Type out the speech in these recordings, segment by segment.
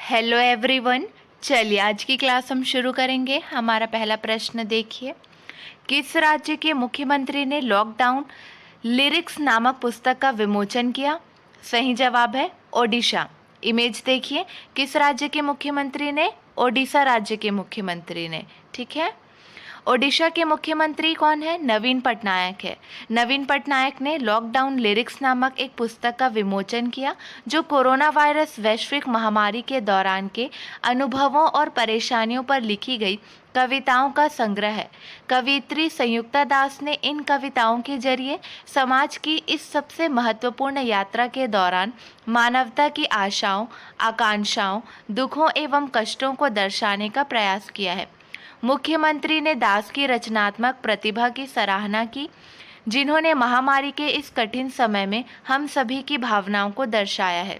Hello everyone. चलिए आज की क्लास हम शुरू करेंगे। हमारा पहला प्रश्न देखिए, किस राज्य के मुख्यमंत्री ने लॉकडाउन लिरिक्स नामक पुस्तक का विमोचन किया? सही जवाब है ओडिशा। इमेज देखिए, किस राज्य के मुख्यमंत्री ने? ओडिशा राज्य के मुख्यमंत्री ने। ठीक है। ओडिशा के मुख्यमंत्री कौन है? नवीन पटनायक है। नवीन पटनायक ने लॉकडाउन लिरिक्स नामक एक पुस्तक का विमोचन किया जो कोरोना वायरस वैश्विक महामारी के दौरान के अनुभवों और परेशानियों पर लिखी गई कविताओं का संग्रह है। कवियत्री संयुक्ता दास ने इन कविताओं के जरिए समाज की इस सबसे महत्वपूर्ण यात्रा के दौरान मानवता की आशाओं, आकांक्षाओं, दुखों एवं कष्टों को दर्शाने का प्रयास किया है। मुख्यमंत्री ने दास की रचनात्मक प्रतिभा की सराहना की, जिन्होंने महामारी के इस कठिन समय में हम सभी की भावनाओं को दर्शाया है।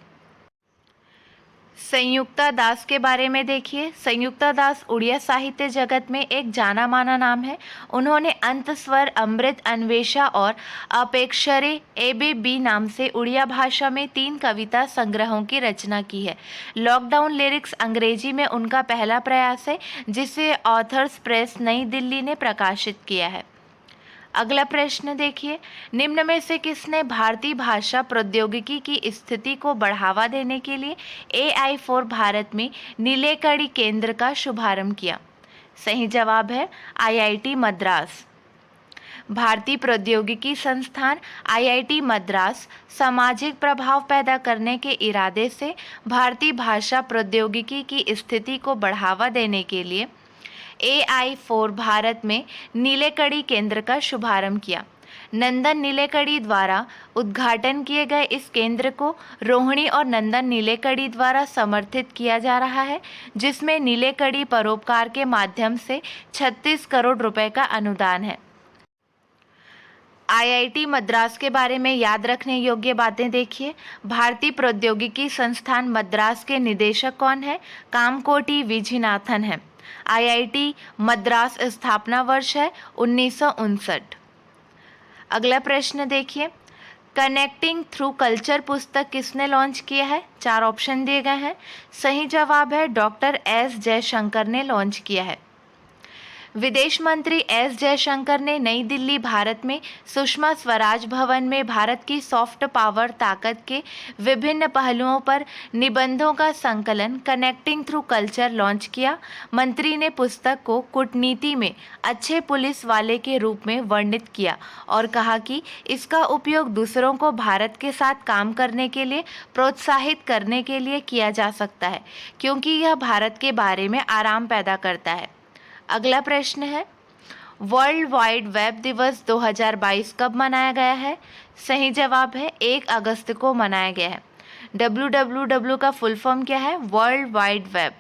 संयुक्ता दास के बारे में देखिए। संयुक्ता दास उड़िया साहित्य जगत में एक जाना माना नाम है। उन्होंने अंत स्वर, अमृत अन्वेषा और अपेक्षरे एबी नाम से उड़िया भाषा में 3 कविता संग्रहों की रचना की है। लॉकडाउन लिरिक्स अंग्रेजी में उनका पहला प्रयास है, जिसे ऑथर्स प्रेस नई दिल्ली ने प्रकाशित किया है। अगला प्रश्न देखिए, निम्न में से किसने भारतीय भाषा प्रौद्योगिकी की स्थिति को बढ़ावा देने के लिए AI फॉर भारत में नीलेकड़ी केंद्र का शुभारंभ किया? सही जवाब है IIT मद्रास। भारतीय प्रौद्योगिकी संस्थान IIT मद्रास सामाजिक प्रभाव पैदा करने के इरादे से भारतीय भाषा प्रौद्योगिकी की स्थिति को बढ़ावा देने के लिए AI फॉर भारत में नीलेकड़ी केंद्र का शुभारंभ किया। नंदन नीलेकड़ी द्वारा उद्घाटन किए गए इस केंद्र को रोहिणी और नंदन नीलेकड़ी द्वारा समर्थित किया जा रहा है, जिसमें नीलेकड़ी परोपकार के माध्यम से 36 करोड़ रुपए का अनुदान है। IIT मद्रास के बारे में याद रखने योग्य बातें देखिए। भारतीय प्रौद्योगिकी संस्थान मद्रास के निदेशक कौन है? कामकोटी विजिनाथन है। IIT मद्रास स्थापना वर्ष है 1959। अगला प्रश्न देखिए, कनेक्टिंग थ्रू कल्चर पुस्तक किसने लॉन्च किया है? 4 ऑप्शन दिए गए हैं। सही जवाब है डॉक्टर S जयशंकर ने लॉन्च किया है। विदेश मंत्री S जयशंकर ने नई दिल्ली भारत में सुषमा स्वराज भवन में भारत की सॉफ्ट पावर ताकत के विभिन्न पहलुओं पर निबंधों का संकलन कनेक्टिंग थ्रू कल्चर लॉन्च किया। मंत्री ने पुस्तक को कूटनीति में अच्छे पुलिस वाले के रूप में वर्णित किया और कहा कि इसका उपयोग दूसरों को भारत के साथ काम करने के लिए प्रोत्साहित करने के लिए किया जा सकता है, क्योंकि यह भारत के बारे में आराम पैदा करता है। अगला प्रश्न है, वर्ल्ड वाइड वेब दिवस 2022 कब मनाया गया है? सही जवाब है 1 अगस्त को मनाया गया है। WWW का फुल फॉर्म क्या है? World wide web.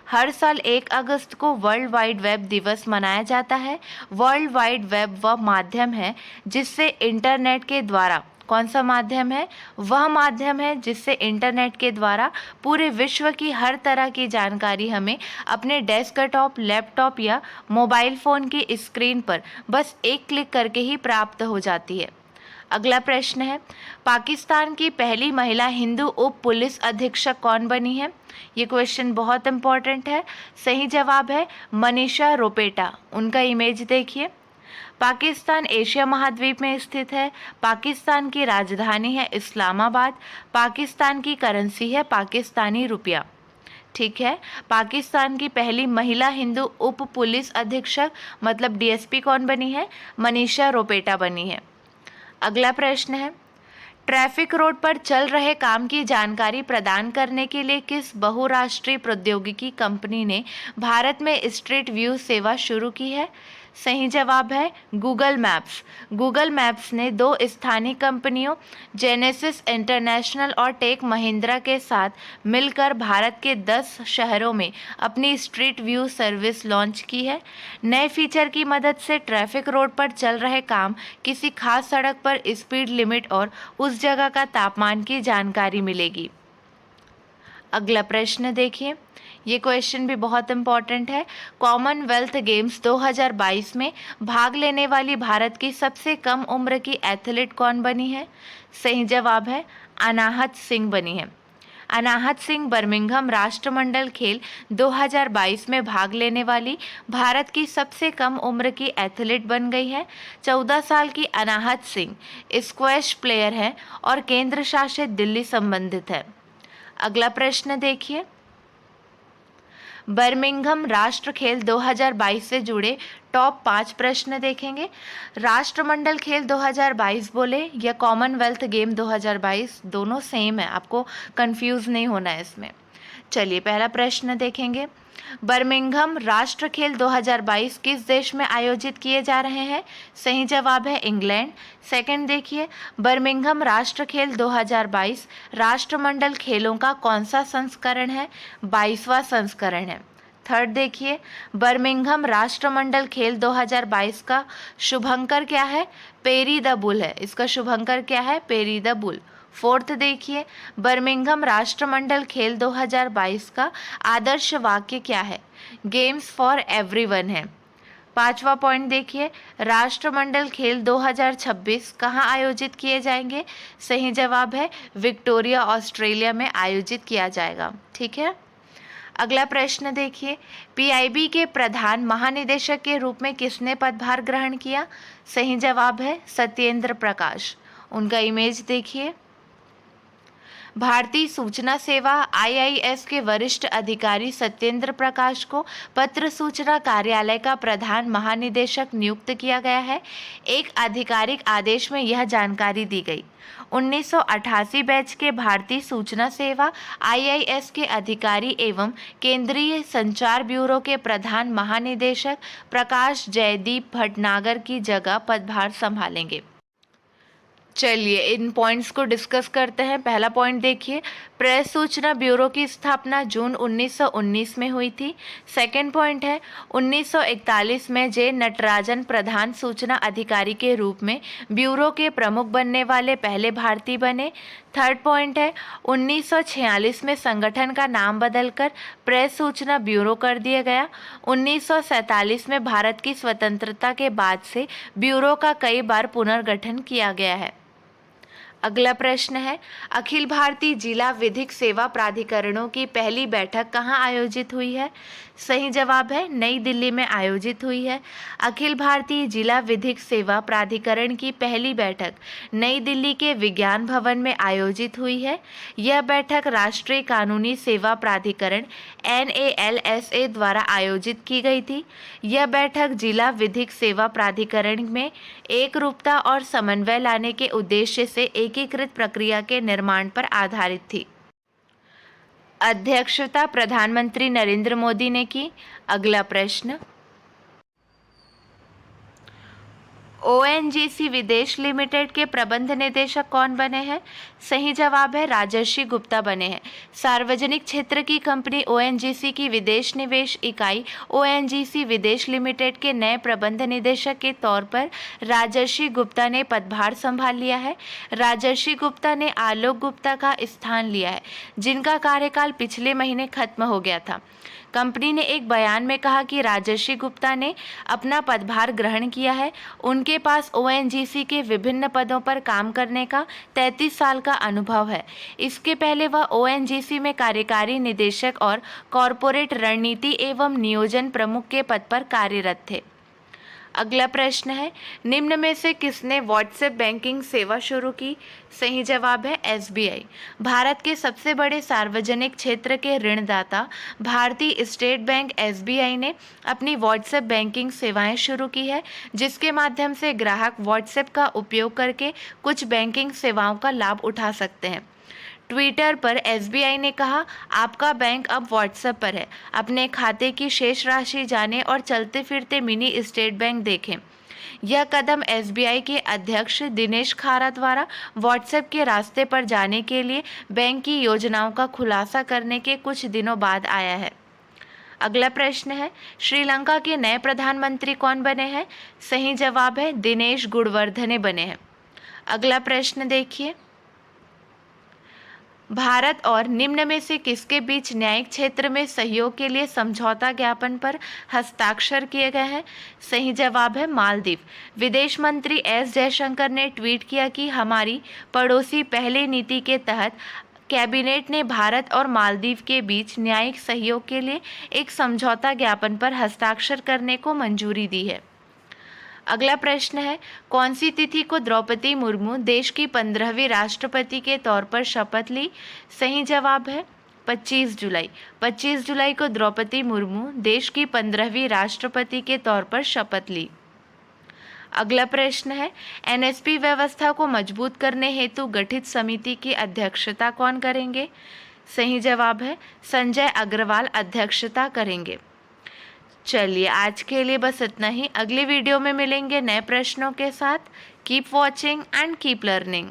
हर साल 1 अगस्त को वर्ल्ड वाइड वेब दिवस मनाया जाता है। वर्ल्ड वाइड वेब वह माध्यम है जिससे इंटरनेट के द्वारा, कौन सा माध्यम है? वह माध्यम है जिससे इंटरनेट के द्वारा पूरे विश्व की हर तरह की जानकारी हमें अपने डेस्कटॉप, लैपटॉप या मोबाइल फ़ोन की स्क्रीन पर बस एक क्लिक करके ही प्राप्त हो जाती है। अगला प्रश्न है, पाकिस्तान की पहली महिला हिंदू उप पुलिस अधीक्षक कौन बनी है? ये क्वेश्चन बहुत इंपॉर्टेंट है। सही जवाब है मनीषा रोपेटा। उनका इमेज देखिए। पाकिस्तान एशिया महाद्वीप में स्थित है। पाकिस्तान की राजधानी है इस्लामाबाद। पाकिस्तान की करेंसी है पाकिस्तानी रुपया। ठीक है। पाकिस्तान की पहली महिला हिंदू उप पुलिस अधीक्षक मतलब DSP कौन बनी है? मनीषा रोपेटा बनी है। अगला प्रश्न है, ट्रैफिक रोड पर चल रहे काम की जानकारी प्रदान करने के लिए किस बहुराष्ट्रीय प्रौद्योगिकी कंपनी ने भारत में स्ट्रीट व्यू सेवा शुरू की है? सही जवाब है गूगल मैप्स। गूगल मैप्स ने 2 स्थानीय कंपनियों जेनेसिस इंटरनेशनल और टेक महिंद्रा के साथ मिलकर भारत के 10 शहरों में अपनी स्ट्रीट व्यू सर्विस लॉन्च की है। नए फीचर की मदद से ट्रैफिक रोड पर चल रहे काम, किसी खास सड़क पर स्पीड लिमिट और उस जगह का तापमान की जानकारी मिलेगी। अगला प्रश्न देखिए, ये क्वेश्चन भी बहुत इंपॉर्टेंट है। कॉमनवेल्थ गेम्स 2022 में भाग लेने वाली भारत की सबसे कम उम्र की एथलीट कौन बनी है? सही जवाब है अनाहत सिंह बनी है। अनाहत सिंह बर्मिंघम राष्ट्रमंडल खेल 2022 में भाग लेने वाली भारत की सबसे कम उम्र की एथलीट बन गई है। 14 साल की अनाहत सिंह स्क्वैश प्लेयर है और केंद्र शासित दिल्ली संबंधित है। अगला प्रश्न देखिए, बर्मिंघम राष्ट्र खेल 2022 से जुड़े टॉप 5 प्रश्न देखेंगे। राष्ट्रमंडल खेल 2022 बोले या कॉमनवेल्थ गेम 2022, दोनों सेम है, आपको कंफ्यूज नहीं होना है इसमें। चलिए पहला प्रश्न देखेंगे, बर्मिंघम राष्ट्र खेल 2022 किस देश में आयोजित किए जा रहे हैं? सही जवाब है इंग्लैंड। सेकंड देखिए, बर्मिंघम राष्ट्र खेल 2022 राष्ट्रमंडल खेलों का कौन सा संस्करण है? 22वां संस्करण है। थर्ड देखिए, बर्मिंघम राष्ट्रमंडल खेल 2022 का शुभंकर क्या है? पेरी द बुल है, इसका शुभंकर क्या है? Peri the bull. फोर्थ देखिए, बर्मिंघम राष्ट्रमंडल खेल 2022 का आदर्श वाक्य क्या है? गेम्स फॉर एवरीवन है। पांचवा पॉइंट देखिए, राष्ट्रमंडल खेल 2026 कहाँ आयोजित किए जाएंगे? सही जवाब है विक्टोरिया, ऑस्ट्रेलिया में आयोजित किया जाएगा। ठीक है, अगला प्रश्न देखिए, पीआईबी के प्रधान महानिदेशक के रूप में किसने पदभार ग्रहण किया? सही जवाब है सत्येंद्र प्रकाश। उनका इमेज देखिए। भारतीय सूचना सेवा आईआईएस के वरिष्ठ अधिकारी सत्येंद्र प्रकाश को पत्र सूचना कार्यालय का प्रधान महानिदेशक नियुक्त किया गया है। एक आधिकारिक आदेश में यह जानकारी दी गई। 1988 बैच के भारतीय सूचना सेवा आईआईएस के अधिकारी एवं केंद्रीय संचार ब्यूरो के प्रधान महानिदेशक प्रकाश जयदीप भटनागर की जगह पदभार संभालेंगे। चलिए इन पॉइंट्स को डिस्कस करते हैं। पहला पॉइंट देखिए, प्रेस सूचना ब्यूरो की स्थापना जून 1919 में हुई थी। सेकंड पॉइंट है, 1941 में जे नटराजन प्रधान सूचना अधिकारी के रूप में ब्यूरो के प्रमुख बनने वाले पहले भारतीय बने। थर्ड पॉइंट है, 1946 में संगठन का नाम बदलकर प्रेस सूचना ब्यूरो कर दिया गया। 1947 में भारत की स्वतंत्रता के बाद से ब्यूरो का कई बार पुनर्गठन किया गया है। अगला प्रश्न है, अखिल भारतीय जिला विधिक सेवा प्राधिकरणों की पहली बैठक कहाँ आयोजित हुई है? सही जवाब है नई दिल्ली में आयोजित हुई है। अखिल भारतीय जिला विधिक सेवा प्राधिकरण की पहली बैठक नई दिल्ली के विज्ञान भवन में आयोजित हुई है। यह बैठक राष्ट्रीय कानूनी सेवा प्राधिकरण NALSA द्वारा आयोजित की गई थी। यह बैठक जिला विधिक सेवा प्राधिकरण में एकरूपता और समन्वय लाने के उद्देश्य से एकीकृत प्रक्रिया के निर्माण पर आधारित थी। अध्यक्षता प्रधानमंत्री नरेंद्र मोदी ने की। अगला प्रश्न, ONGC विदेश लिमिटेड के प्रबंध निदेशक कौन बने हैं? सही जवाब है राजर्षि गुप्ता बने हैं। सार्वजनिक क्षेत्र की कंपनी ONGC की विदेश निवेश इकाई ONGC विदेश लिमिटेड के नए प्रबंध निदेशक के तौर पर राजर्षि गुप्ता ने पदभार संभाल लिया है। राजर्षि गुप्ता ने आलोक गुप्ता का स्थान लिया है, जिनका कार्यकाल पिछले महीने खत्म हो गया था। कंपनी ने एक बयान में कहा कि राजर्षि गुप्ता ने अपना पदभार ग्रहण किया है। उनके पास ONGC के विभिन्न पदों पर काम करने का 33 साल का अनुभव है। इसके पहले वह ONGC में कार्यकारी निदेशक और कॉरपोरेट रणनीति एवं नियोजन प्रमुख के पद पर कार्यरत थे। अगला प्रश्न है, निम्न में से किसने व्हाट्सएप बैंकिंग सेवा शुरू की? सही जवाब है SBI। भारत के सबसे बड़े सार्वजनिक क्षेत्र के ऋणदाता भारतीय स्टेट बैंक SBI ने अपनी व्हाट्सएप बैंकिंग सेवाएं शुरू की है, जिसके माध्यम से ग्राहक व्हाट्सएप का उपयोग करके कुछ बैंकिंग सेवाओं का लाभ उठा सकते हैं। ट्विटर पर SBI ने कहा, आपका बैंक अब व्हाट्सएप पर है। अपने खाते की शेष राशि जानें और चलते फिरते मिनी स्टेट बैंक देखें। यह कदम SBI के अध्यक्ष दिनेश खारा द्वारा व्हाट्सएप के रास्ते पर जाने के लिए बैंक की योजनाओं का खुलासा करने के कुछ दिनों बाद आया है। अगला प्रश्न है, श्रीलंका के नए प्रधानमंत्री कौन बने हैं? सही जवाब है दिनेश गुणवर्धने बने हैं। अगला प्रश्न देखिए, भारत और निम्न में से किसके बीच न्यायिक क्षेत्र में सहयोग के लिए समझौता ज्ञापन पर हस्ताक्षर किए गए हैं? सही जवाब है मालदीव। विदेश मंत्री S जयशंकर ने ट्वीट किया कि हमारी पड़ोसी पहले नीति के तहत कैबिनेट ने भारत और मालदीव के बीच न्यायिक सहयोग के लिए एक समझौता ज्ञापन पर हस्ताक्षर करने को मंजूरी दी है। अगला प्रश्न है, कौन सी तिथि को द्रौपदी मुर्मू देश की 15वीं राष्ट्रपति के तौर पर शपथ ली? सही जवाब है 25 जुलाई। 25 जुलाई को द्रौपदी मुर्मू देश की 15वीं राष्ट्रपति के तौर पर शपथ ली। अगला प्रश्न है, एनएसपी व्यवस्था को मजबूत करने हेतु गठित समिति की अध्यक्षता कौन करेंगे? सही जवाब है संजय अग्रवाल अध्यक्षता करेंगे। चलिए आज के लिए बस इतना ही। अगली वीडियो में मिलेंगे नए प्रश्नों के साथ। Keep watching and keep learning.